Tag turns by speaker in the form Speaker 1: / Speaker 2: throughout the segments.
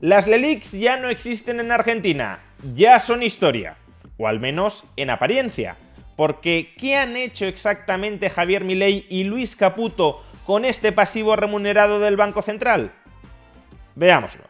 Speaker 1: Las LELIQs ya no existen en Argentina, ya son historia, o al menos en apariencia, porque ¿qué han hecho exactamente Javier Milei y Luis Caputo con este pasivo remunerado del Banco Central? Veámoslo.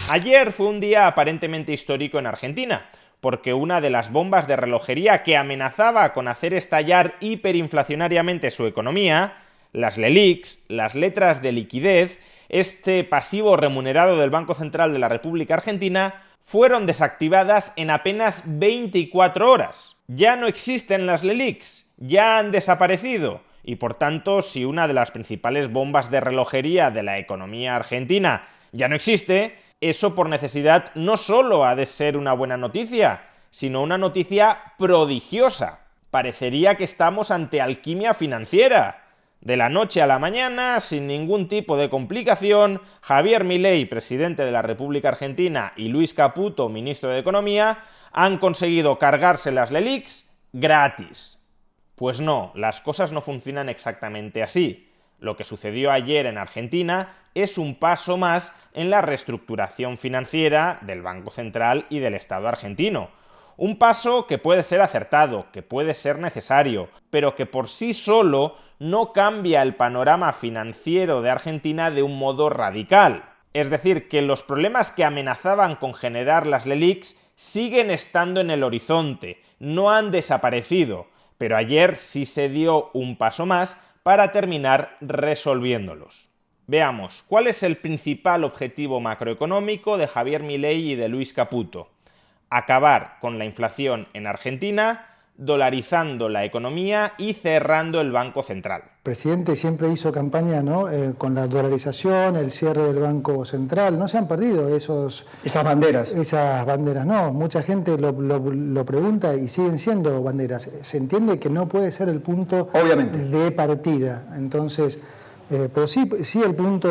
Speaker 1: Ayer fue un día aparentemente histórico en Argentina, porque una de las bombas de relojería que amenazaba con hacer estallar hiperinflacionariamente su economía, las LELIQs, las letras de liquidez, este pasivo remunerado del Banco Central de la República Argentina, fueron desactivadas en apenas 24 horas. Ya no existen las LELIQs, ya han desaparecido, y por tanto, si una de las principales bombas de relojería de la economía argentina ya no existe, eso por necesidad no solo ha de ser una buena noticia, sino una noticia prodigiosa. Parecería que estamos ante alquimia financiera. De la noche a la mañana, sin ningún tipo de complicación, Javier Milei, presidente de la República Argentina, y Luis Caputo, ministro de Economía, han conseguido cargarse las LELIQs gratis. Pues no, las cosas no funcionan exactamente así. Lo que sucedió ayer en Argentina es un paso más en la reestructuración financiera del Banco Central y del Estado argentino. Un paso que puede ser acertado, que puede ser necesario, pero que por sí solo no cambia el panorama financiero de Argentina de un modo radical. Es decir, que los problemas que amenazaban con generar las LELIQs siguen estando en el horizonte, no han desaparecido, pero ayer sí se dio un paso más para terminar resolviéndolos. Veamos, ¿cuál es el principal objetivo macroeconómico de Javier Milei y de Luis Caputo? Acabar con la inflación en Argentina, dolarizando la economía y cerrando el Banco Central.
Speaker 2: El presidente siempre hizo campaña, ¿no? Con la dolarización, el cierre del Banco Central. No se han perdido esas banderas. Esas banderas, no. Mucha gente lo pregunta y siguen siendo banderas. Se entiende que no puede ser el punto de partida. Entonces, pero sí el punto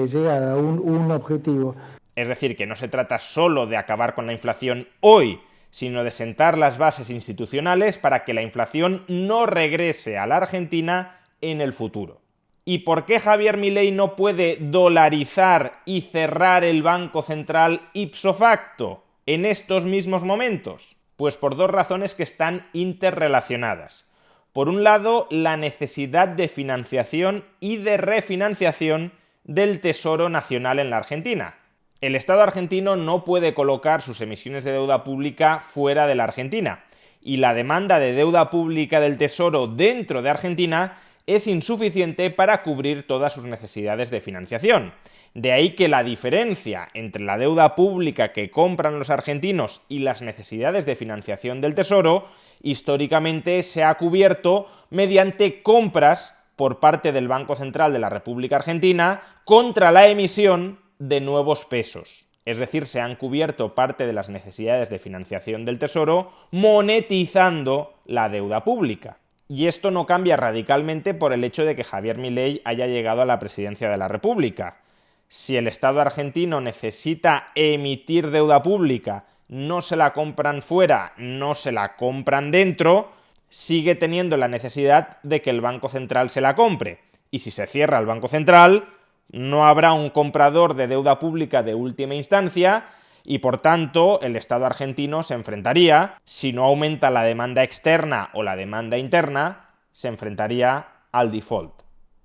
Speaker 2: de llegada, un objetivo.
Speaker 1: Es decir, que no se trata solo de acabar con la inflación hoy, sino de sentar las bases institucionales para que la inflación no regrese a la Argentina en el futuro. ¿Y por qué Javier Milei no puede dolarizar y cerrar el Banco Central ipso facto en estos mismos momentos? Pues por dos razones que están interrelacionadas. Por un lado, la necesidad de financiación y de refinanciación del Tesoro Nacional en la Argentina. El Estado argentino no puede colocar sus emisiones de deuda pública fuera de la Argentina, y la demanda de deuda pública del Tesoro dentro de Argentina es insuficiente para cubrir todas sus necesidades de financiación. De ahí que la diferencia entre la deuda pública que compran los argentinos y las necesidades de financiación del Tesoro históricamente se ha cubierto mediante compras por parte del Banco Central de la República Argentina contra la emisión de nuevos pesos. Es decir, se han cubierto parte de las necesidades de financiación del Tesoro monetizando la deuda pública. Y esto no cambia radicalmente por el hecho de que Javier Milei haya llegado a la presidencia de la República. Si el Estado argentino necesita emitir deuda pública, no se la compran fuera, no se la compran dentro, sigue teniendo la necesidad de que el Banco Central se la compre. Y si se cierra el Banco Central, no habrá un comprador de deuda pública de última instancia y, por tanto, el Estado argentino se enfrentaría, si no aumenta la demanda externa o la demanda interna, se enfrentaría al default.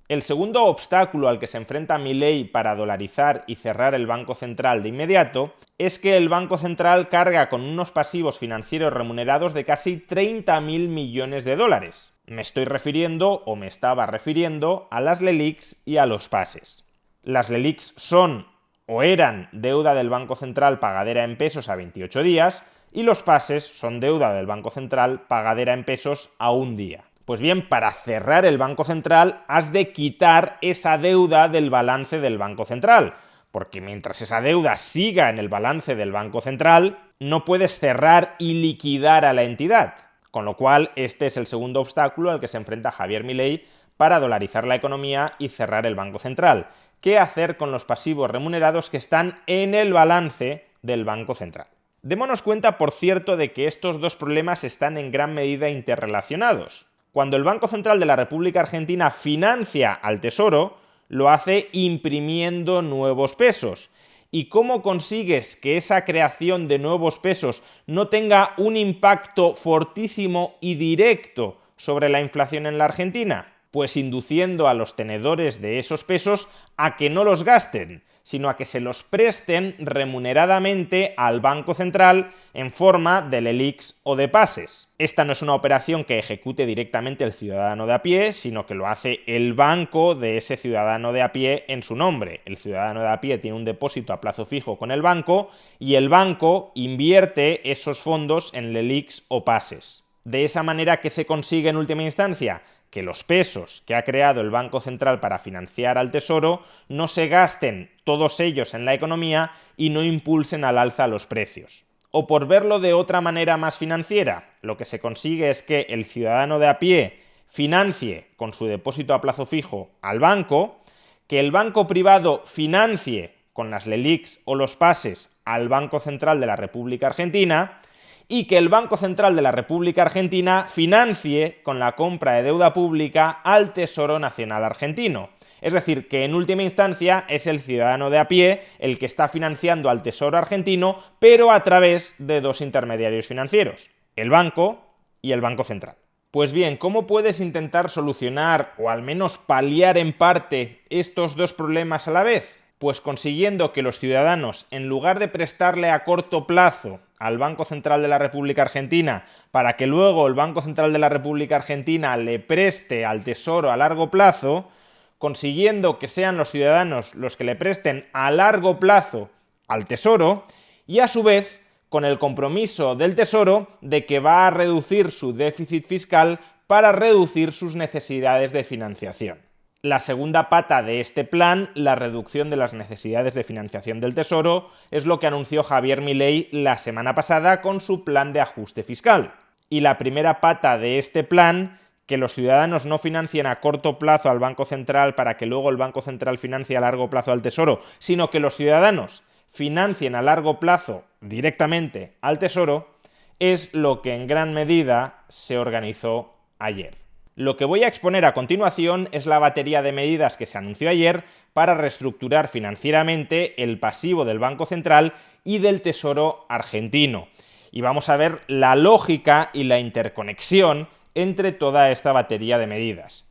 Speaker 1: El segundo obstáculo al que se enfrenta Milei para dolarizar y cerrar el Banco Central de inmediato es que el Banco Central carga con unos pasivos financieros remunerados de casi 30.000 millones de dólares. Me estoy refiriendo, o me estaba refiriendo, a las LELIQs y a los pases. Las LELIQs son o eran deuda del Banco Central pagadera en pesos a 28 días y los pases son deuda del Banco Central pagadera en pesos a un día. Pues bien, para cerrar el Banco Central has de quitar esa deuda del balance del Banco Central, porque mientras esa deuda siga en el balance del Banco Central, no puedes cerrar y liquidar a la entidad. Con lo cual, este es el segundo obstáculo al que se enfrenta Javier Milei para dolarizar la economía y cerrar el Banco Central. ¿Qué hacer con los pasivos remunerados que están en el balance del Banco Central? Démonos cuenta, por cierto, de que estos dos problemas están en gran medida interrelacionados. Cuando el Banco Central de la República Argentina financia al Tesoro, Lo hace imprimiendo nuevos pesos. ¿Y cómo consigues que esa creación de nuevos pesos no tenga un impacto fortísimo y directo sobre la inflación en la Argentina? Pues induciendo a los tenedores de esos pesos a que no los gasten, sino a que se los presten remuneradamente al Banco Central en forma de LELIQs o de pases. Esta no es una operación que ejecute directamente el ciudadano de a pie, sino que lo hace el banco de ese ciudadano de a pie en su nombre. El ciudadano de a pie tiene un depósito a plazo fijo con el banco y el banco invierte esos fondos en LELIQs o pases. De esa manera, ¿qué se consigue en última instancia? Que los pesos que ha creado el Banco Central para financiar al Tesoro no se gasten todos ellos en la economía y no impulsen al alza los precios. O por verlo de otra manera más financiera, lo que se consigue es que el ciudadano de a pie financie con su depósito a plazo fijo al banco, que el banco privado financie con las LELIQs o los pases al Banco Central de la República Argentina, y que el Banco Central de la República Argentina financie con la compra de deuda pública al Tesoro Nacional Argentino. Es decir, que en última instancia es el ciudadano de a pie el que está financiando al Tesoro argentino, pero a través de dos intermediarios financieros, el banco y el Banco Central. Pues bien, ¿cómo puedes intentar solucionar o al menos paliar en parte estos dos problemas a la vez? Pues consiguiendo que los ciudadanos, en lugar de prestarle a corto plazo al Banco Central de la República Argentina para que luego el Banco Central de la República Argentina le preste al Tesoro a largo plazo, consiguiendo que sean los ciudadanos los que le presten a largo plazo al Tesoro y a su vez con el compromiso del Tesoro de que va a reducir su déficit fiscal para reducir sus necesidades de financiación. La segunda pata de este plan, la reducción de las necesidades de financiación del Tesoro, es lo que anunció Javier Milei la semana pasada con su plan de ajuste fiscal. Y la primera pata de este plan, que los ciudadanos no financien a corto plazo al Banco Central para que luego el Banco Central financie a largo plazo al Tesoro, sino que los ciudadanos financien a largo plazo directamente al Tesoro, es lo que en gran medida se organizó ayer. Lo que voy a exponer a continuación es la batería de medidas que se anunció ayer para reestructurar financieramente el pasivo del Banco Central y del Tesoro argentino. Y vamos a ver la lógica y la interconexión entre toda esta batería de medidas.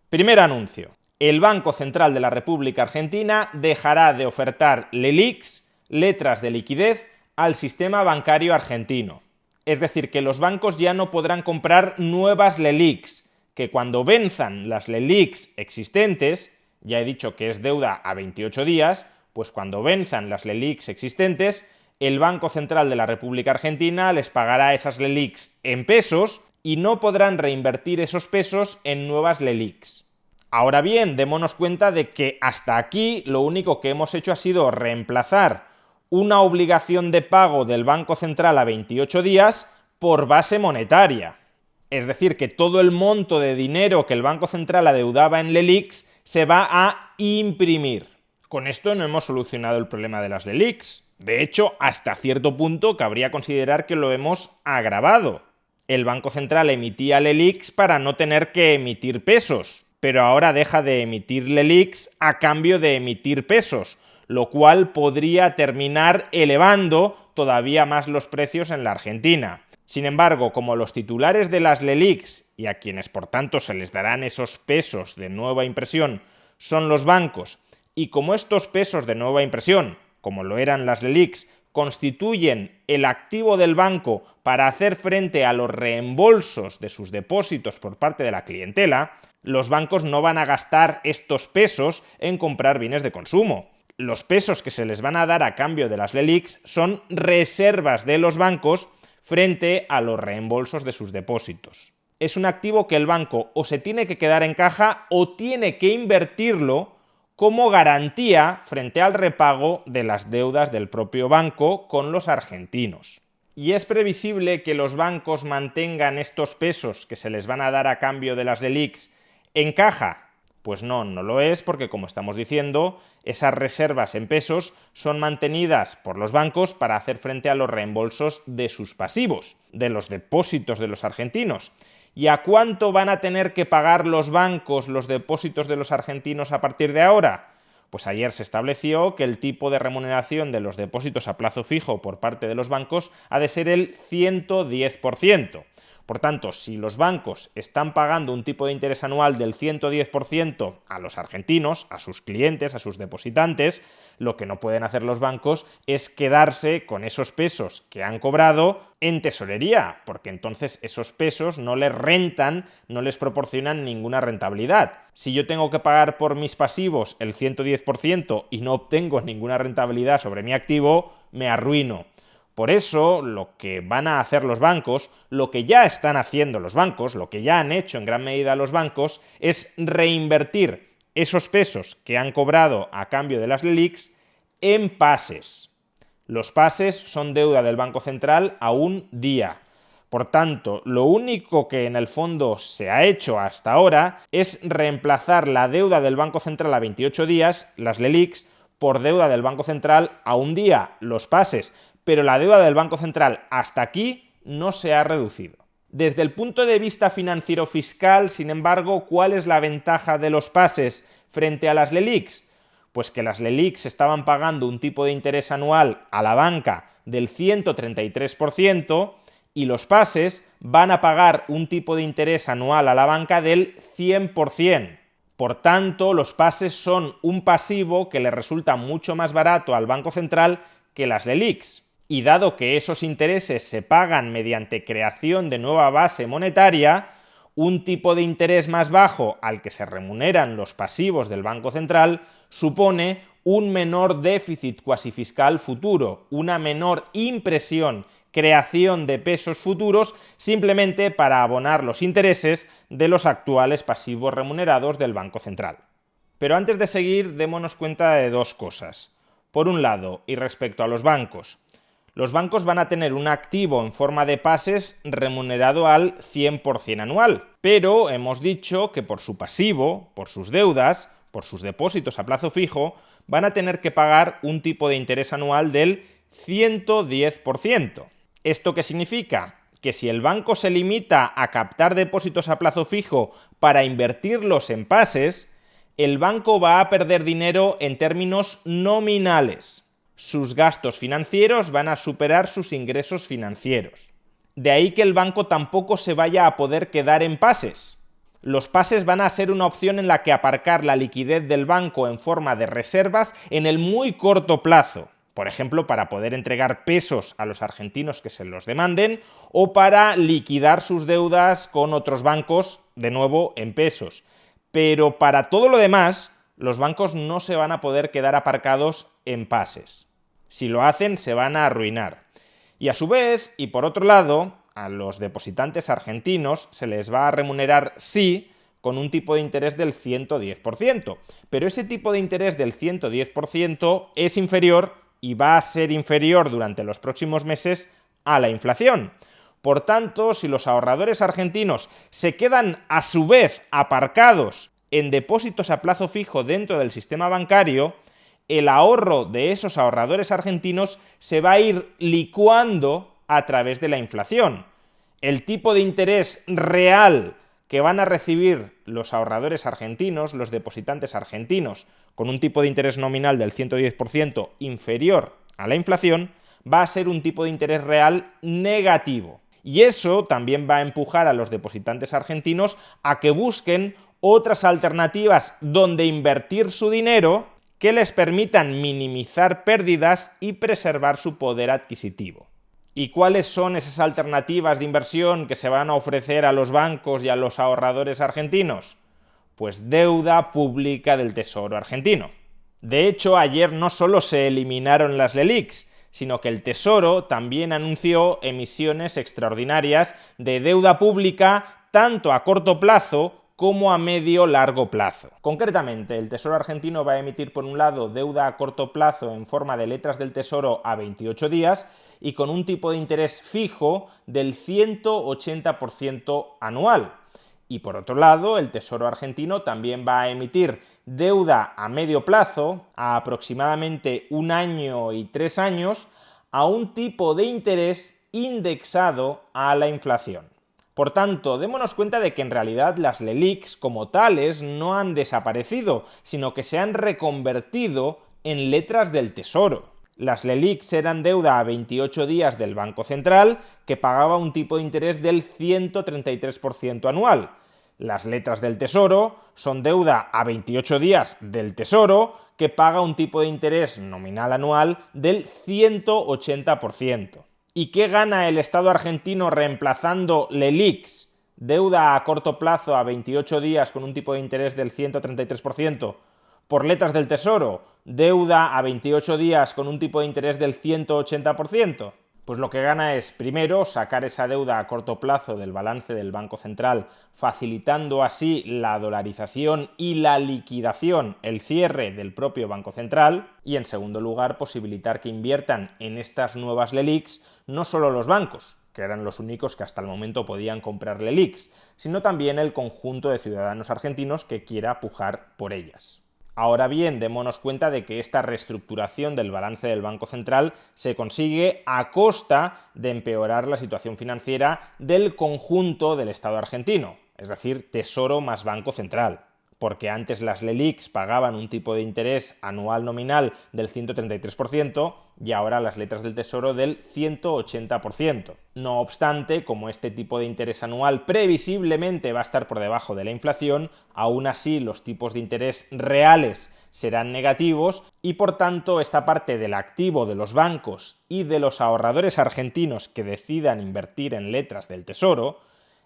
Speaker 1: Primer anuncio. El Banco Central de la República Argentina dejará de ofertar LELIQs, letras de liquidez, al sistema bancario argentino. Es decir, que los bancos ya no podrán comprar nuevas LELIQs, que cuando venzan las LELIQs existentes, ya he dicho que es deuda a 28 días, pues cuando venzan las LELIQs existentes, el Banco Central de la República Argentina les pagará esas LELIQs en pesos y no podrán reinvertir esos pesos en nuevas LELIQs. Ahora bien, démonos cuenta de que hasta aquí lo único que hemos hecho ha sido reemplazar una obligación de pago del Banco Central a 28 días por base monetaria. Es decir, que todo el monto de dinero que el Banco Central adeudaba en LELIQs se va a imprimir. Con esto no hemos solucionado el problema de las LELIQs. De hecho, hasta cierto punto cabría considerar que lo hemos agravado. El Banco Central emitía LELIQs para no tener que emitir pesos, pero ahora deja de emitir LELIQs a cambio de emitir pesos, lo cual podría terminar elevando todavía más los precios en la Argentina. Sin embargo, como los titulares de las LELIQs, y a quienes por tanto se les darán esos pesos de nueva impresión, son los bancos, y como estos pesos de nueva impresión, como lo eran las LELIQs, constituyen el activo del banco para hacer frente a los reembolsos de sus depósitos por parte de la clientela, los bancos no van a gastar estos pesos en comprar bienes de consumo. Los pesos que se les van a dar a cambio de las LELIQs son reservas de los bancos frente a los reembolsos de sus depósitos. Es un activo que el banco o se tiene que quedar en caja o tiene que invertirlo como garantía frente al repago de las deudas del propio banco con los argentinos. ¿Y es previsible que los bancos mantengan estos pesos que se les van a dar a cambio de las LELIQs en caja? Pues no, no lo es, porque como estamos diciendo, esas reservas en pesos son mantenidas por los bancos para hacer frente a los reembolsos de sus pasivos, de los depósitos de los argentinos. ¿Y a cuánto van a tener que pagar los bancos los depósitos de los argentinos a partir de ahora? Pues ayer se estableció que el tipo de remuneración de los depósitos a plazo fijo por parte de los bancos ha de ser el 110%. Por tanto, si los bancos están pagando un tipo de interés anual del 110% a los argentinos, a sus clientes, a sus depositantes, lo que no pueden hacer los bancos es quedarse con esos pesos que han cobrado en tesorería, porque entonces esos pesos no les rentan, no les proporcionan ninguna rentabilidad. Si yo tengo que pagar por mis pasivos el 110% y no obtengo ninguna rentabilidad sobre mi activo, me arruino. Por eso, lo que van a hacer los bancos, lo que ya están haciendo los bancos, lo que ya han hecho en gran medida los bancos, es reinvertir esos pesos que han cobrado a cambio de las LELIQs en pases. Los pases son deuda del Banco Central a un día. Por tanto, lo único que en el fondo se ha hecho hasta ahora es reemplazar la deuda del Banco Central a 28 días, las LELIQs, por deuda del Banco Central a un día, los pases. Pero la deuda del Banco Central hasta aquí no se ha reducido. Desde el punto de vista financiero-fiscal, sin embargo, ¿cuál es la ventaja de los pases frente a las LELIQs? Pues que las LELIQs estaban pagando un tipo de interés anual a la banca del 133% y los pases van a pagar un tipo de interés anual a la banca del 100%. Por tanto, los pases son un pasivo que le resulta mucho más barato al Banco Central que las LELIQs. Y dado que esos intereses se pagan mediante creación de nueva base monetaria, un tipo de interés más bajo al que se remuneran los pasivos del Banco Central supone un menor déficit cuasi fiscal futuro, una menor impresión, creación de pesos futuros simplemente para abonar los intereses de los actuales pasivos remunerados del Banco Central. Pero antes de seguir, démonos cuenta de dos cosas. Por un lado, y respecto a los bancos van a tener un activo en forma de pases remunerado al 100% anual, pero hemos dicho que por su pasivo, por sus deudas, por sus depósitos a plazo fijo, van a tener que pagar un tipo de interés anual del 110%. ¿Esto qué significa? Que si el banco se limita a captar depósitos a plazo fijo para invertirlos en pases, el banco va a perder dinero en términos nominales. Sus gastos financieros van a superar sus ingresos financieros. De ahí que el banco tampoco se vaya a poder quedar en pases. Los pases van a ser una opción en la que aparcar la liquidez del banco en forma de reservas en el muy corto plazo. Por ejemplo, para poder entregar pesos a los argentinos que se los demanden o para liquidar sus deudas con otros bancos, de nuevo en pesos. Pero para todo lo demás, los bancos no se van a poder quedar aparcados en pases. Si lo hacen, se van a arruinar. Y a su vez, y por otro lado, a los depositantes argentinos se les va a remunerar, sí, con un tipo de interés del 110%. Pero ese tipo de interés del 110% es inferior y va a ser inferior durante los próximos meses a la inflación. Por tanto, si los ahorradores argentinos se quedan a su vez aparcados en depósitos a plazo fijo dentro del sistema bancario, el ahorro de esos ahorradores argentinos se va a ir licuando a través de la inflación. El tipo de interés real que van a recibir los ahorradores argentinos, los depositantes argentinos, con un tipo de interés nominal del 110% inferior a la inflación, va a ser un tipo de interés real negativo. Y eso también va a empujar a los depositantes argentinos a que busquen otras alternativas donde invertir su dinero que les permitan minimizar pérdidas y preservar su poder adquisitivo. ¿Y cuáles son esas alternativas de inversión que se van a ofrecer a los bancos y a los ahorradores argentinos? Pues deuda pública del Tesoro argentino. De hecho, ayer no solo se eliminaron las LELIQs, sino que el Tesoro también anunció emisiones extraordinarias de deuda pública tanto a corto plazo como a medio-largo plazo. Concretamente, el Tesoro argentino va a emitir por un lado deuda a corto plazo en forma de letras del Tesoro a 28 días y con un tipo de interés fijo del 180% anual. Y por otro lado, el Tesoro argentino también va a emitir deuda a medio plazo, a aproximadamente 1 año y 3 años, a un tipo de interés indexado a la inflación. Por tanto, démonos cuenta de que en realidad las LELIQs como tales no han desaparecido, sino que se han reconvertido en letras del Tesoro. Las LELIQs eran deuda a 28 días del Banco Central, que pagaba un tipo de interés del 133% anual. Las letras del Tesoro son deuda a 28 días del Tesoro, que paga un tipo de interés nominal anual del 180%. ¿Y qué gana el Estado argentino reemplazando LELIQs, deuda a corto plazo a 28 días con un tipo de interés del 133%, por letras del Tesoro, deuda a 28 días con un tipo de interés del 180%? Pues lo que gana es, primero, sacar esa deuda a corto plazo del balance del Banco Central, facilitando así la dolarización y la liquidación, el cierre del propio Banco Central, y en segundo lugar, posibilitar que inviertan en estas nuevas LELIQs no solo los bancos, que eran los únicos que hasta el momento podían comprar LELIQs, sino también el conjunto de ciudadanos argentinos que quiera pujar por ellas. Ahora bien, démonos cuenta de que esta reestructuración del balance del Banco Central se consigue a costa de empeorar la situación financiera del conjunto del Estado argentino, es decir, Tesoro más Banco Central. Porque antes las LELIQs pagaban un tipo de interés anual nominal del 133% y ahora las letras del Tesoro del 180%. No obstante, como este tipo de interés anual previsiblemente va a estar por debajo de la inflación, aún así los tipos de interés reales serán negativos y por tanto esta parte del activo de los bancos y de los ahorradores argentinos que decidan invertir en letras del Tesoro,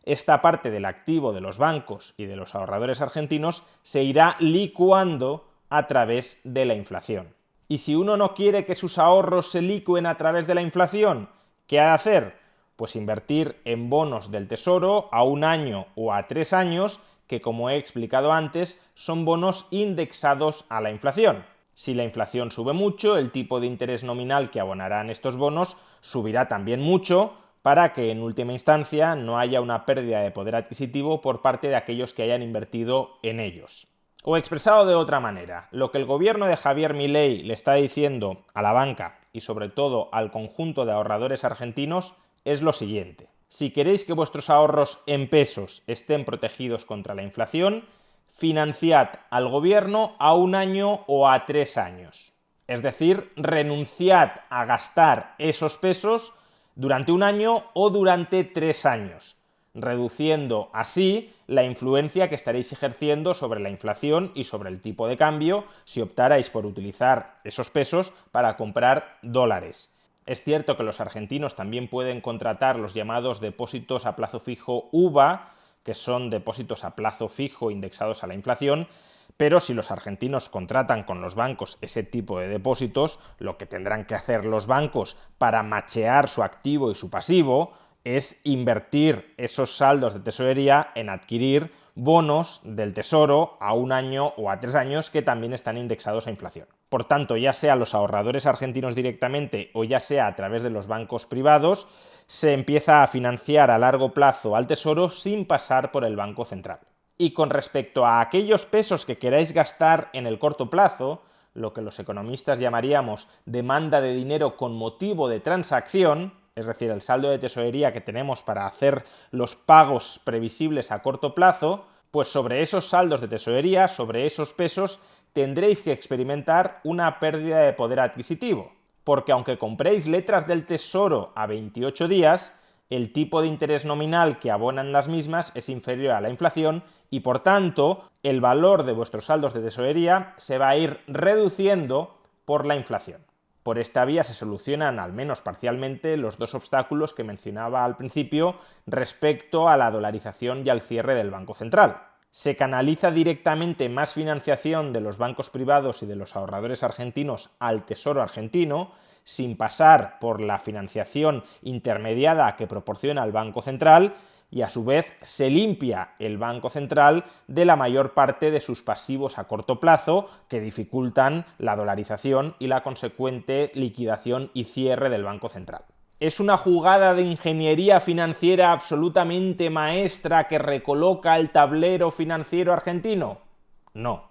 Speaker 1: esta parte del activo de los bancos y de los ahorradores argentinos se irá licuando a través de la inflación. Y si uno no quiere que sus ahorros se licúen a través de la inflación, ¿qué ha de hacer? Pues invertir en bonos del Tesoro a 1 año o a 3 años, que como he explicado antes, son bonos indexados a la inflación. Si la inflación sube mucho, el tipo de interés nominal que abonarán estos bonos subirá también mucho, para que en última instancia no haya una pérdida de poder adquisitivo por parte de aquellos que hayan invertido en ellos. O expresado de otra manera, lo que el gobierno de Javier Milei le está diciendo a la banca y sobre todo al conjunto de ahorradores argentinos es lo siguiente: si queréis que vuestros ahorros en pesos estén protegidos contra la inflación, financiad al gobierno a 1 año o a 3 años. Es decir, renunciad a gastar esos pesos durante 1 año o durante 3 años, reduciendo así la influencia que estaréis ejerciendo sobre la inflación y sobre el tipo de cambio si optarais por utilizar esos pesos para comprar dólares. Es cierto que los argentinos también pueden contratar los llamados depósitos a plazo fijo UVA, que son depósitos a plazo fijo indexados a la inflación, pero si los argentinos contratan con los bancos ese tipo de depósitos, lo que tendrán que hacer los bancos para machear su activo y su pasivo es invertir esos saldos de tesorería en adquirir bonos del Tesoro a 1 año o a 3 años que también están indexados a inflación. Por tanto, ya sea los ahorradores argentinos directamente o ya sea a través de los bancos privados, se empieza a financiar a largo plazo al Tesoro sin pasar por el Banco Central. Y con respecto a aquellos pesos que queráis gastar en el corto plazo, lo que los economistas llamaríamos demanda de dinero con motivo de transacción, es decir, el saldo de tesorería que tenemos para hacer los pagos previsibles a corto plazo, pues sobre esos saldos de tesorería, sobre esos pesos, tendréis que experimentar una pérdida de poder adquisitivo, porque aunque compréis letras del Tesoro a 28 días, el tipo de interés nominal que abonan las mismas es inferior a la inflación y, por tanto, el valor de vuestros saldos de tesorería se va a ir reduciendo por la inflación. Por esta vía se solucionan, al menos parcialmente, los dos obstáculos que mencionaba al principio respecto a la dolarización y al cierre del Banco Central. Se canaliza directamente más financiación de los bancos privados y de los ahorradores argentinos al Tesoro argentino, sin pasar por la financiación intermediada que proporciona el Banco Central, y a su vez se limpia el Banco Central de la mayor parte de sus pasivos a corto plazo que dificultan la dolarización y la consecuente liquidación y cierre del Banco Central. ¿Es una jugada de ingeniería financiera absolutamente maestra que recoloca el tablero financiero argentino? No.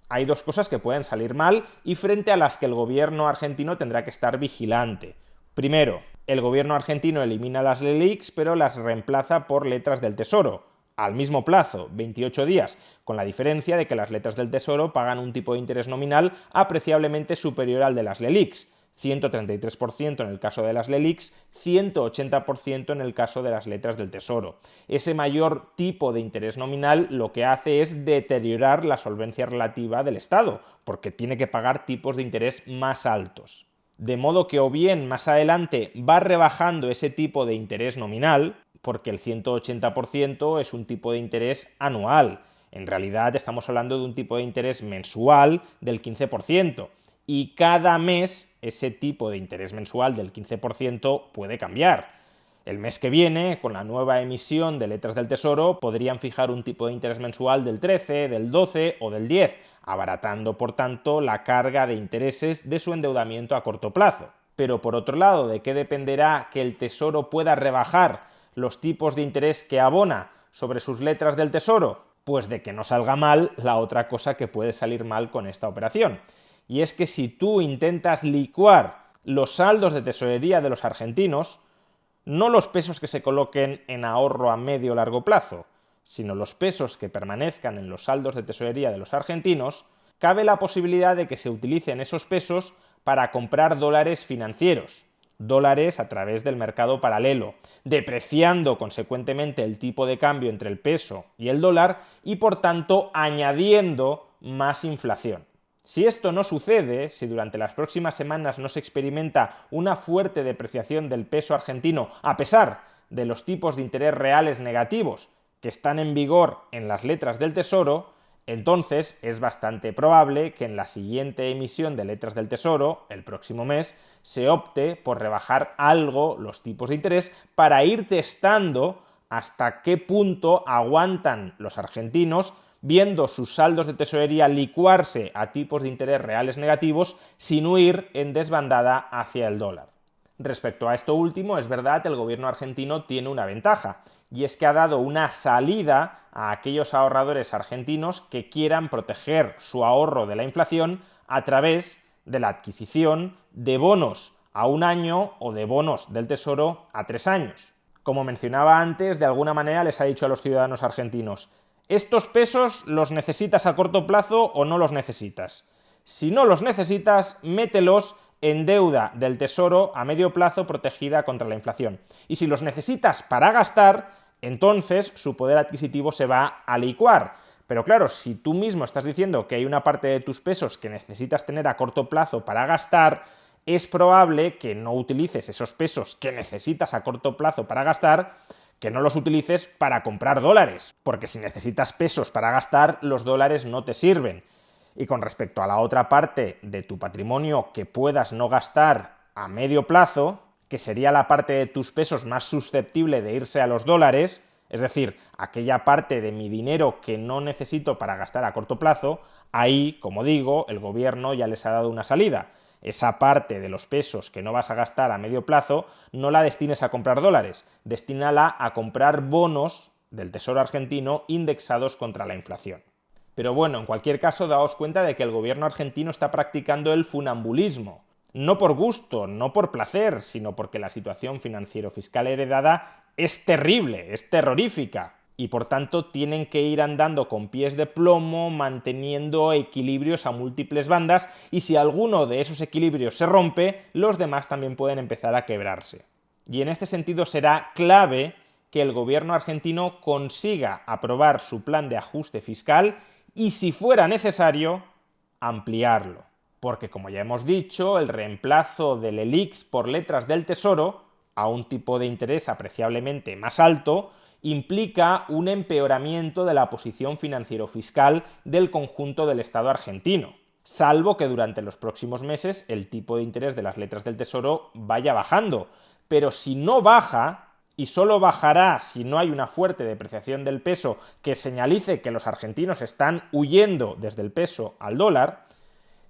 Speaker 1: Hay dos cosas que pueden salir mal y frente a las que el gobierno argentino tendrá que estar vigilante. Primero, El gobierno argentino elimina las LELIQs, pero las reemplaza por letras del Tesoro, al mismo plazo, 28 días, con la diferencia de que las letras del Tesoro pagan un tipo de interés nominal apreciablemente superior al de las LELIQs, 133% en el caso de las LELIQs, 180% en el caso de las letras del Tesoro. Ese mayor tipo de interés nominal lo que hace es deteriorar la solvencia relativa del Estado, porque tiene que pagar tipos de interés más altos. De modo que o bien más adelante va rebajando ese tipo de interés nominal, porque el 180% es un tipo de interés anual. En realidad estamos hablando de un tipo de interés mensual del 15%. Y cada mes ese tipo de interés mensual del 15% puede cambiar. El mes que viene, con la nueva emisión de letras del Tesoro, podrían fijar un tipo de interés mensual del 13, del 12 o del 10, abaratando, por tanto, la carga de intereses de su endeudamiento a corto plazo. Pero, por otro lado, ¿de qué dependerá que el Tesoro pueda rebajar los tipos de interés que abona sobre sus letras del Tesoro? Pues de que no salga mal la otra cosa que puede salir mal con esta operación. Y es que si tú intentas licuar los saldos de tesorería de los argentinos, no los pesos que se coloquen en ahorro a medio o largo plazo, sino los pesos que permanezcan en los saldos de tesorería de los argentinos, cabe la posibilidad de que se utilicen esos pesos para comprar dólares financieros, dólares a través del mercado paralelo, depreciando consecuentemente el tipo de cambio entre el peso y el dólar y por tanto añadiendo más inflación. Si esto no sucede, si durante las próximas semanas no se experimenta una fuerte depreciación del peso argentino, a pesar de los tipos de interés reales negativos que están en vigor en las letras del Tesoro, entonces es bastante probable que en la siguiente emisión de letras del Tesoro, el próximo mes, se opte por rebajar algo los tipos de interés para ir testando hasta qué punto aguantan los argentinos viendo sus saldos de tesorería licuarse a tipos de interés reales negativos sin huir en desbandada hacia el dólar. Respecto a esto último, es verdad que el gobierno argentino tiene una ventaja, y es que ha dado una salida a aquellos ahorradores argentinos que quieran proteger su ahorro de la inflación a través de la adquisición de bonos a 1 año o de bonos del Tesoro a 3 años. Como mencionaba antes, de alguna manera les ha dicho a los ciudadanos argentinos: ¿estos pesos los necesitas a corto plazo o no los necesitas? Si no los necesitas, mételos en deuda del Tesoro a medio plazo protegida contra la inflación. Y si los necesitas para gastar, entonces su poder adquisitivo se va a licuar. Pero claro, si tú mismo estás diciendo que hay una parte de tus pesos que necesitas tener a corto plazo para gastar, es probable que no utilices esos pesos que necesitas a corto plazo para gastar, que no los utilices para comprar dólares, porque si necesitas pesos para gastar, los dólares no te sirven. Y con respecto a la otra parte de tu patrimonio que puedas no gastar a medio plazo, que sería la parte de tus pesos más susceptible de irse a los dólares, es decir, aquella parte de mi dinero que no necesito para gastar a corto plazo, ahí, como digo, el gobierno ya les ha dado una salida. Esa parte de los pesos que no vas a gastar a medio plazo no la destines a comprar dólares, destínala a comprar bonos del Tesoro argentino indexados contra la inflación. Pero bueno, en cualquier caso, daos cuenta de que el gobierno argentino está practicando el funambulismo. No por gusto, no por placer, sino porque la situación financiero-fiscal heredada es terrible, es terrorífica. Y por tanto tienen que ir andando con pies de plomo, manteniendo equilibrios a múltiples bandas, y si alguno de esos equilibrios se rompe, los demás también pueden empezar a quebrarse. Y en este sentido será clave que el gobierno argentino consiga aprobar su plan de ajuste fiscal y, si fuera necesario, ampliarlo. Porque, como ya hemos dicho, el reemplazo del LELIQs por letras del Tesoro, a un tipo de interés apreciablemente más alto, implica un empeoramiento de la posición financiero-fiscal del conjunto del Estado argentino, salvo que durante los próximos meses el tipo de interés de las letras del Tesoro vaya bajando. Pero si no baja, y solo bajará si no hay una fuerte depreciación del peso que señalice que los argentinos están huyendo desde el peso al dólar,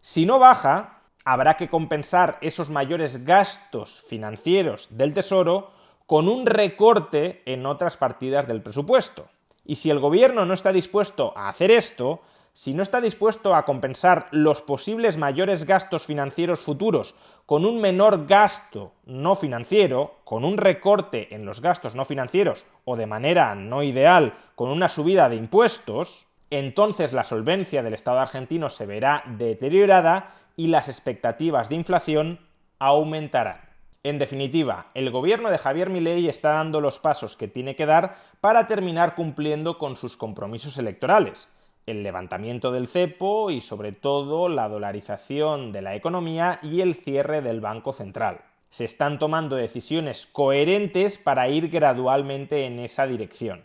Speaker 1: si no baja, habrá que compensar esos mayores gastos financieros del Tesoro con un recorte en otras partidas del presupuesto. Y si el gobierno no está dispuesto a hacer esto, si no está dispuesto a compensar los posibles mayores gastos financieros futuros con un menor gasto no financiero, con un recorte en los gastos no financieros o de manera no ideal con una subida de impuestos, entonces la solvencia del Estado argentino se verá deteriorada y las expectativas de inflación aumentarán. En definitiva, el gobierno de Javier Milei está dando los pasos que tiene que dar para terminar cumpliendo con sus compromisos electorales: el levantamiento del cepo y, sobre todo, la dolarización de la economía y el cierre del Banco Central. Se están tomando decisiones coherentes para ir gradualmente en esa dirección.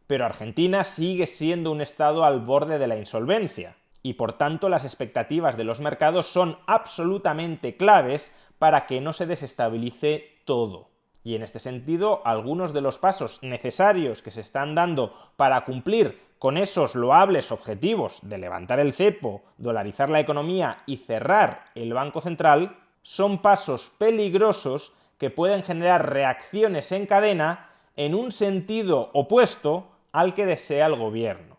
Speaker 1: Pero Argentina sigue siendo un estado al borde de la insolvencia, y por tanto las expectativas de los mercados son absolutamente claves para que no se desestabilice todo. Y en este sentido, algunos de los pasos necesarios que se están dando para cumplir con esos loables objetivos de levantar el cepo, dolarizar la economía y cerrar el Banco Central son pasos peligrosos que pueden generar reacciones en cadena en un sentido opuesto al que desea el gobierno.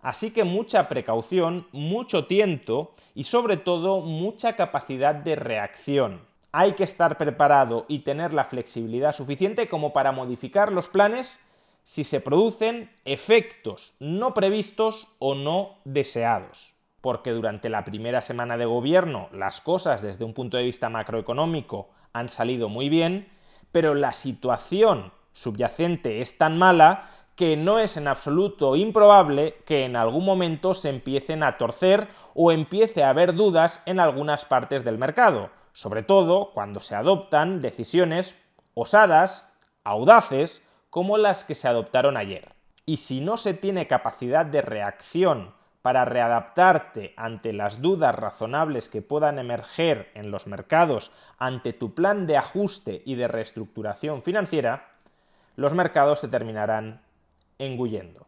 Speaker 1: Así que mucha precaución, mucho tiento y sobre todo mucha capacidad de reacción. Hay que estar preparado y tener la flexibilidad suficiente como para modificar los planes si se producen efectos no previstos o no deseados. Porque durante la primera semana de gobierno las cosas desde un punto de vista macroeconómico han salido muy bien, pero la situación subyacente es tan mala que no es en absoluto improbable que en algún momento se empiecen a torcer o empiece a haber dudas en algunas partes del mercado, sobre todo cuando se adoptan decisiones osadas, audaces, como las que se adoptaron ayer. Y si no se tiene capacidad de reacción para readaptarte ante las dudas razonables que puedan emerger en los mercados ante tu plan de ajuste y de reestructuración financiera, los mercados te terminarán engullendo.